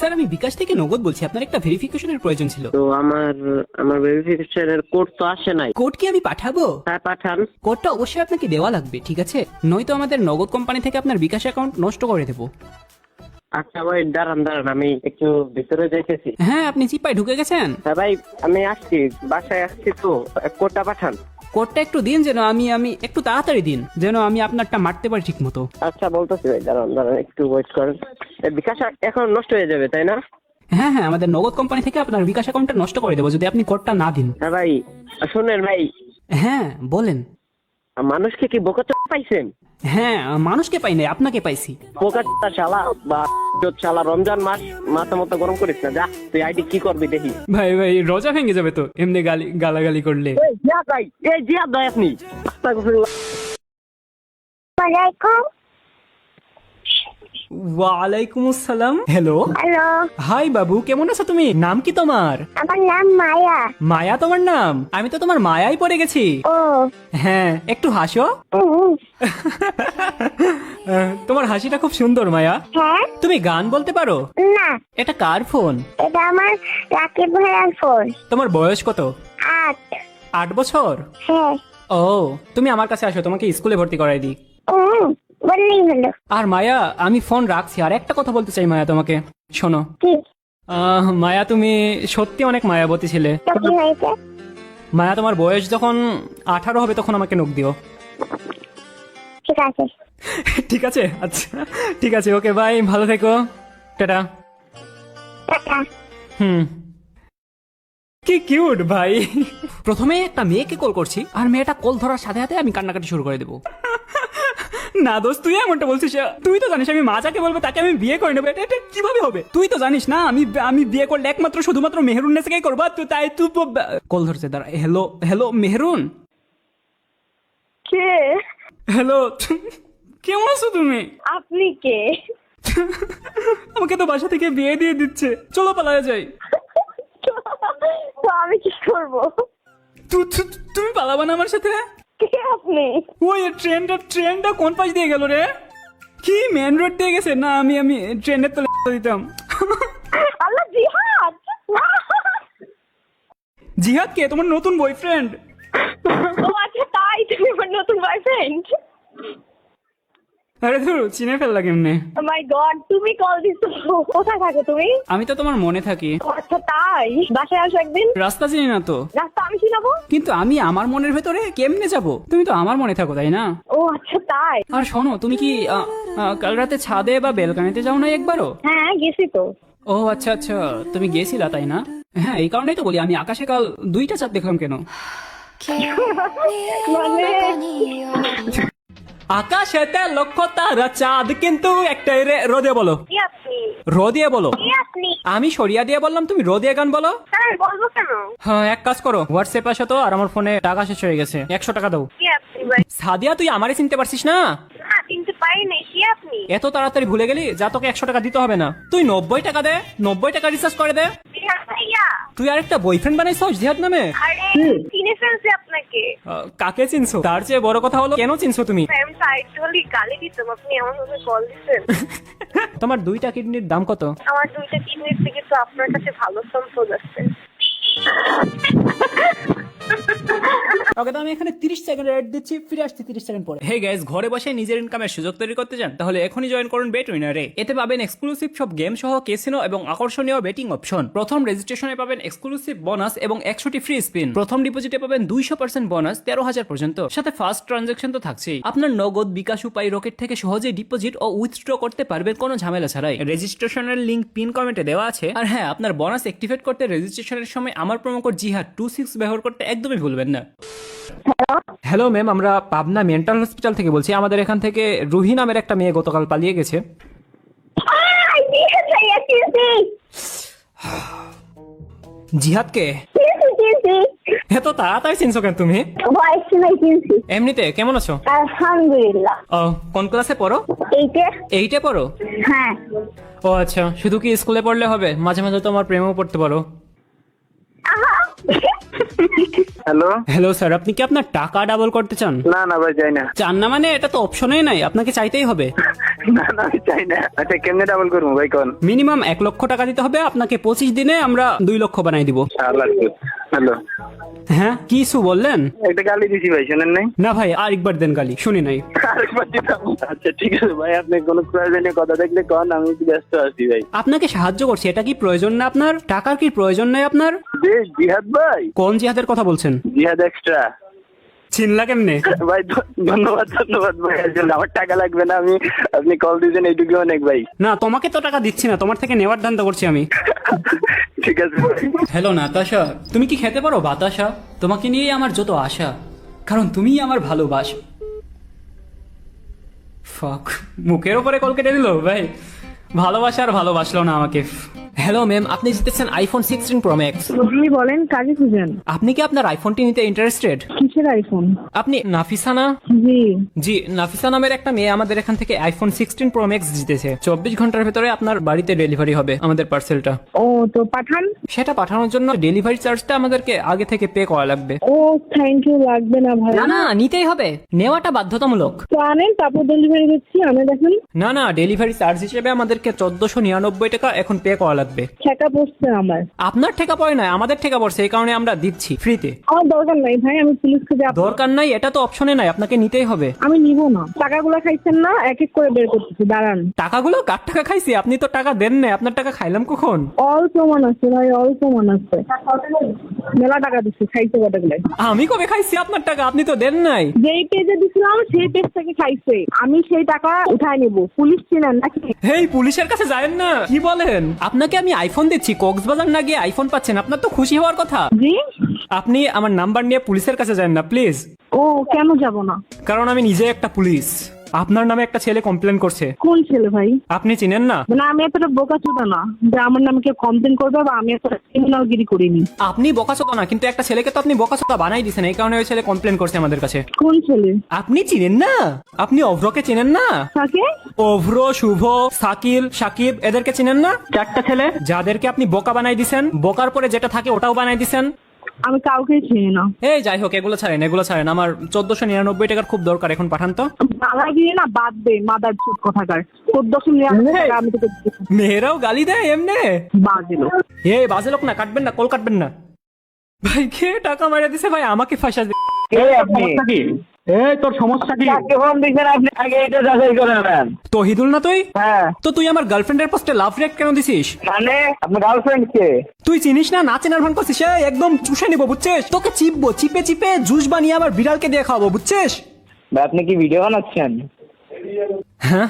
Sir আমি বিকাশ থেকে নগদ বলছি, আপনার একটা ভেরিফিকেশনের প্রয়োজন ছিল। তো আমার ভেরিফিকেশনের কোড তো আসে নাই। কোড কি আমি পাঠাবো? হ্যাঁ পাঠান। কোডটা অবশ্যই আপনাকে দেওয়া লাগবে, ঠিক আছে? নয়তো আমাদের নগদ কোম্পানি থেকে আপনার বিকাশ অ্যাকাউন্ট নষ্ট করে দেবো। আচ্ছা ভাই দাঁড়ান আমি একটু ভিতরে যাইতেছি। হ্যাঁ, আপনি চিপায় ঢুকে গেছেন। হ্যাঁ ভাই আমি আসছি, বাসায় আসছি, তো কোডটা পাঠান। কোডটা একটু দিন, যেন আমি একটু তাড়াতাড়ি দিন, যেন আমি আপনারটা মারতে পারি ঠিক মতো। আচ্ছা বলতেছি ভাই, দাঁড়ান একটু ওয়েট করেন। বিকাশ এখন নষ্ট হয়ে যাবে তাই না? হ্যাঁ হ্যাঁ, আমাদের নগদ কোম্পানি থেকে আপনার বিকাশ অ্যাকাউন্টটা নষ্ট করে দেবো যদি আপনি কোডটা না দিন। হ্যাঁ ভাই শুনেন ভাই, হ্যাঁ বলেন। মানুষকে কি বোকাচোদা পাইছেন? হ্যাঁ, মানুষকে পাই নাই, আপনাকে পাইছি। বোকাচোদা শালা বা শালা, রমজান মাস মাথা মতো গরম করিস না, যা তুই আইডি কি করবি দেখি। ভাই ভাই, রোজা ভেঙে যাবে তো এমনি গালাগালি করলে। এই জিয়াদ ভাই, এই জিয়াদ ভাই আপনি। আস্তাগফিরুল্লাহ। ওয়ালাইকুম আসসালাম। হ্যালো। হ্যালো, হাই বাবু, কেমন আছো তুমি? নাম কি তোমার? আমার নাম মায়া। মায়া তোমার নাম? আমি তো তোমার মায়াই পড়ে গেছি। ও হ্যাঁ, একটু হাসো। উম, তোমার হাসিটা খুব সুন্দর মায়া। হ্যাঁ, তুমি গান বলতে পারো? না, এটা কার ফোন? এটা আমার রাকিব ভাইয়ার ফোন। তোমার বয়স কত? 8। 8 বছর? হ্যাঁ। ও, তুমি আমার কাছে আসো, তোমাকে স্কুলে ভর্তি করাই দিই। বললেই হলো। আর মায়া, আমি ফোন রাখছি, আর একটা কথা বলতে চাই মায়া তোমাকে, শোনো। কি? মায়া, তুমি সত্যি অনেক মায়াবতী ছিলে। তো কি হয়েছে? মায়া, তোমার বয়স যখন 18 হবে তখন আমাকে নখ দিও। ঠিক আছে। ঠিক আছে, আচ্ছা ঠিক আছে, ওকে বাই, ভালো থেকো, টাটা। টাটা। হুম, কি কিউট ভাই। প্রথমে একটা মেয়েকে কল করছি, আর মেয়েটা কল ধরার সাথে সাথে আমি কান্নাকাটি শুরু করে দেবো। না দোস্ত, তুই এমনটা বলছিস? তুই তো জানিস আমি মা যাকে বলবো তাকে আমি বিয়ে করে নেবো, এটা কিভাবে হবে? তুই তো জানিস না আমি বিয়ে করলে একমাত্র শুধুমাত্র মেহরুন নেসাকেই করবো, তুই তাই তুই কল ধরছে, দাঁড়া। Hello hello, Mehrun. কে? হ্যালো, কেমন আছো তুমি? আপনি কে? আমাকে তো বাসা থেকে বিয়ে দিয়ে দিচ্ছে, চলো পালায়ে যাই। তো আমি কি করব? তুমি পালাবা না আমার সাথে? কে আপনি? ওই ট্রেনটা কোন পাশ দিয়ে গেল রে? কি মেন রোড দিয়ে গেছে? না, আমি ট্রেনের তলে দিতাম। আল্লাহ, জিহাদ। জিহাদ কে? তোমার নতুন বয়ফ্রেন্ড? ও আচ্ছা, তাই তুমি আমার নতুন বয়ফ্রেন্ড? আরে ধরো, চিনে ফেললা কেমনে? মাই গড, তুমি কল দিছো? কোথায় থাকো তুমি? আমি তো তোমার মনে থাকি। ও আচ্ছা, তাই বাসায় আসো একদিন। রাস্তা চিনি না তো। রাস্তা আমি চিনাবো। কিন্তু আমি আমার মনের ভেতরে কেমনে যাব? তুমি তো আমার মনে থাকো, তাই না? ও আচ্ছা, তাই। আর শোনো, তুমি কি কাল রাতে ছাদে বা বেলকানিতে যাও না একবারও? হ্যাঁ, গেছি তো। ও আচ্ছা আচ্ছা, তুমি গেছিলা তাই না? হ্যাঁ, এই কারণেই তো বলি, আমি আকাশে কাল 2টা চাঁদ দেখলাম। কেন? মানে আকাশেতে লক্ষ তারা চাঁদ, কিন্তু একটাই রে। রো দিয়ে বলো। কি আপনি? রো দিয়ে বলো। কি আপনি? আমি সরিয়া দিয়ে বললাম, তুমি রো দিয়ে গান বলো। হ্যাঁ, বলবো কেন? হ্যাঁ, এক কাজ করো, হোয়াটসঅ্যাপ আসো তো, আর আমার ফোনে টাকা শেষ হয়ে গেছে, 100 টাকা দাও। কি আপনি ভাই? সাদিয়া, তুই আমারে চিনতে পারছিস না? না, চিনতে পারি নাই। কি আপনি? এত তাড়াতাড়ি ভুলে গেলি? যা, তোকে 100 টাকা দিতে হবে না, তুই 90 টাকা দে, 90 টাকা রিচার্জ করে দে। জিহাদ ভাইয়া। তুই আরেকটা বয়ফ্রেন্ড বানাইছস জিহাদ নামে? আরে চিনে ফেলছি আপনাকে। কাকে চিনছো? তার চেয়ে বড় কথা হলো, কেন চিনছো তুমি? আমি সাইড হলি গালি দিতাম, আপনি এমন ভাবে কল দিচ্ছেন। তোমার 2টা কিডনির দাম কত? আমার 2টা কিডনির থেকে তো আপনার কাছে ভালো সম্পদ আছে। ওকে, তো আমি এখানে 30 সেকেন্ড এড দিচ্ছি, ফিরে আসছি 30 সেকেন্ড পরে। হে গাইস, ঘরে বসে নিজের ইনকামের সুযোগ তৈরি করতে চান? তাহলে এখনই জয়েন করুন বেট উইনারে। এতে পাবেন এক্সক্লুসিভ সব গেম সহ ক্যাসিনো এবং আকর্ষণীয় বেটিং অপশন। প্রথম রেজিস্ট্রেশনে পাবেন এক্সক্লুসিভ বোনাস এবং 100টি ফ্রি স্পিন। প্রথম ডিপোজিটে পাবেন 200% বোনাস 13,000 পর্যন্ত, সাথে ফাস্ট ট্রানজাকশন তো থাকছেই। আপনার নগদ, বিকাশ, উপায়, রকেট থেকে সহজেই ডিপোজিট ও উইথড্র করতে পারবেন কোনো ঝামেলা ছাড়াই। রেজিস্ট্রেশনের লিংক পিন কমেন্টে দেওয়া আছে। আর হ্যাঁ, আপনার বোনাস অ্যাক্টিভেট করতে রেজিস্ট্রেশনের সময় আমার প্রোমো কোড জিহাদ 26 ব্যবহার করতে একদমই ভুলবেন না। হ্যালো ম্যাম, আমরা পাবনা মেন্টাল হসপিটাল থেকে বলছি। আমাদের এখান থেকে রুহি নামের একটা মেয়ে গতকাল পালিয়ে গেছে। জিহাদ ভাইয়া, চিনছি। জিহাদকে? চিনছি। এত তাড়াতাড়ি চিনছো কেন তুমি? ভয়েস শুনে চিনছি। এমনিতে কেমন আছো? আলহামদুলিল্লাহ। ও, কোন ক্লাসে পড়ো? 8 পড়ো? হ্যাঁ। ও আচ্ছা, শুধু কি স্কুলে পড়লে হবে? মাঝে মাঝে তোমার প্রেমও পড়তে পারো। আহা। হ্যালো। হ্যালো স্যার, আপনি কি আপনার টাকা ডাবল করতে চান? না না ভাই চাই না। চান না মানে এটা তো অপশনই নাই, আপনাকে চাইতেই হবে। না না আমি চাই না। আচ্ছা কেমনে ডাবল করবো ভাই কোন? মিনিমাম 1 লক্ষ টাকা দিতে হবে আপনাকে, 25 দিনে আমরা 2 লক্ষ বানাই দিব। হ্যালো। হ্যাঁ কিছু বললেন? একটা গালি দিছি ভাই, শোনেন নাই? না ভাই আরেকবার দেন গালি, শুনি নাই। আরেকবার দিতাম। আচ্ছা ঠিক আছে ভাই, আপনি কোনো প্রয়োজনীয় কথা দেখলে কন, আমি একটু ব্যস্ত আছি ভাই। আপনাকে সাহায্য করছি, এটা কি প্রয়োজন না আপনার? টাকার কি প্রয়োজন নাই আপনার? জিহাদ ভাই? কোন জিহাদের কথা বলছেন? জিহাদ এক্সট্রা। চিনলা কেমনে? ভাই ধন্যবাদ ভাই, আসলে আমার টাকা লাগবে না, আপনি কল দিয়েছেন এইটুকু অনেক ভাই। না তোমাকে তো টাকা দিচ্ছি না, তোমার থেকে নেওয়ার ধান্দা করছি আমি। ঠিক আছে ভাই। হ্যালো নাতাশা, তুমি কি খেতে পারো বাতাসা? তোমাকে নিয়েই আমার যত আশা, কারণ তুমিই আমার ভালোবাসা। ফাক, মুখের ওপরে কল কেটে দিল ভাই। ভালোবাসা আর ভালোবাসলো না আমাকে। হ্যালো ম্যাম, আপনি জিতেছেন আইফোন 16 প্রো ম্যাক্স। জি বলেন, কাজে খুঁজেন? আপনি কি আপনার আইফোনটি নিতে ইন্টারেস্টেড? কিসের আইফোন? আপনি নাফিসা না? জি। জি, নাফিসা নামের একটা মেয়ে আমাদের এখান থেকে আইফোন 16 প্রো ম্যাক্স জিতেছে। 24 ঘন্টার ভেতরে আপনার বাড়িতে ডেলিভারি হবে আমাদের পার্সেলটা। ও তো পাঠান। সেটা পাঠানোর জন্য ডেলিভারি চার্জটা আমাদেরকে আগে থেকে পে করা লাগবে। ও থ্যাংক ইউ, লাগবে না ভাই। না না, নিতেই হবে, নেওয়াটা বাধ্যতামূলক। তো আনেন, তারপর ডেলিভারি দিচ্ছি, আনে দেখেন। না না, ডেলিভারি চার্জ হিসেবে আমাদেরকে 1499 টাকা এখন পে করা লাগবে। টাকা পড়ছে আমার। আপনার টাকা পড়ে না, আমাদের টাকা পড়ছে, এই কারণে আমরা দিচ্ছি ফ্রিতে। আমার দরকার নাই ভাই, আমি পুলিশকে যাব। দরকার নাই, এটা তো অপশনে নাই, আপনাকে নিতেই হবে। আমি নিব না। টাকাগুলো খাইছেন না, এক এক করে বের করতেছি, দাঁড়ান। টাকাগুলো কার টাকা খাইছি? আপনি তো টাকা দেন না, আপনার টাকা খাইলাম কখন? অল প্রমাণ আছে ভাই, অল প্রমাণ আছে। মেলা টাকা দিচ্ছি, খাইছে কতগুলো। আমি কবে খাইছি আপনার টাকা? আপনি তো দেন নাই। যেই পেজে দিছিলাম সেই পেজ থেকে খাইছে, আমি সেই টাকা উঠায় নিব। পুলিশ চিনেন নাকি? হেই, পুলিশের কাছে যায়েন না। কি বলেন? আপনাকে আমি আইফোন দিচ্ছি, কক্সবাজার না গিয়ে আইফোন পাচ্ছেন, আপনার তো খুশি হওয়ার কথা। জি। আপনি আমার নাম্বার নিয়ে পুলিশের কাছে যান না প্লিজ। ও কেন যাব না? কারণ আমি নিজে একটা পুলিশ। আপনার নামে একটা ছেলে কমপ্লেন করছে। কোন ছেলে ভাই? আপনি চিনেন না? মানে আমি এতটা বোকাচোদা না যে আমার নামে কেউ কমপ্লেন করবে, বা আমি এতটা ক্রিমিনালগিরি করিনি। আপনি বকাচোদা না, কিন্তু একটা ছেলেকে তো আপনি বকাচোদা বানাই দিয়েছেন, এই কারণে ওই ছেলে কমপ্লেন করছে আমাদের কাছে। কোন ছেলে? আপনি চিনেন না? আপনি অভ্রকে চিনেন না? তাকে? অভ্র, শুভ, সাকিল, সাকিব, এদেরকে চিনেন না? 4টা ছেলে যাদেরকে আপনি বোকা বানাই দিছেন, বোকার পরে যেটা থাকে ওটাও বানাই দিছেন। আমি কাউকে চিনি না। এই যাই হোক, এগুলো ছাড়েন, এগুলো ছাড়েন। আমার 1499 টাকার খুব দরকার, এখন পাঠান তো। বাধা দিয়ে না, বাদ দে মাদার চোদ কথাকার। 1499 টাকা আমি তোকে দিচ্ছি। মেয়েরাও গালি দেয় এমনে? বাজে লোক। এই বাজে লোক না, কাটবেন না, কল কাটবেন না। ভাই কে টাকা মারা দিছে ভাই, আমাকে ফাঁসা দিবে। তোর সমস্যা কি? কাকে ফোন দিছেন আপনি? আগে এটা যাচাই করে নেন। তহিদুল না তুই? হ্যাঁ। তো তুই আমার গার্লফ্রেন্ডের পোস্টে লাভ রিঅ্যাক্ট কেন দিছিস? মানে আপনার গার্লফ্রেন্ড কে? তুই চিনিস না, না চেনার ভান করছিস। একদম চুষে নিবো বুঝছিস, তোকে চিপবো, চিপে চিপে জুস বানিয়ে আবার বিড়ালকে দিয়ে খাওয়াবো বুঝছিস। আপনি কি ভিডিও বানাচ্ছেন? হ্যাঁ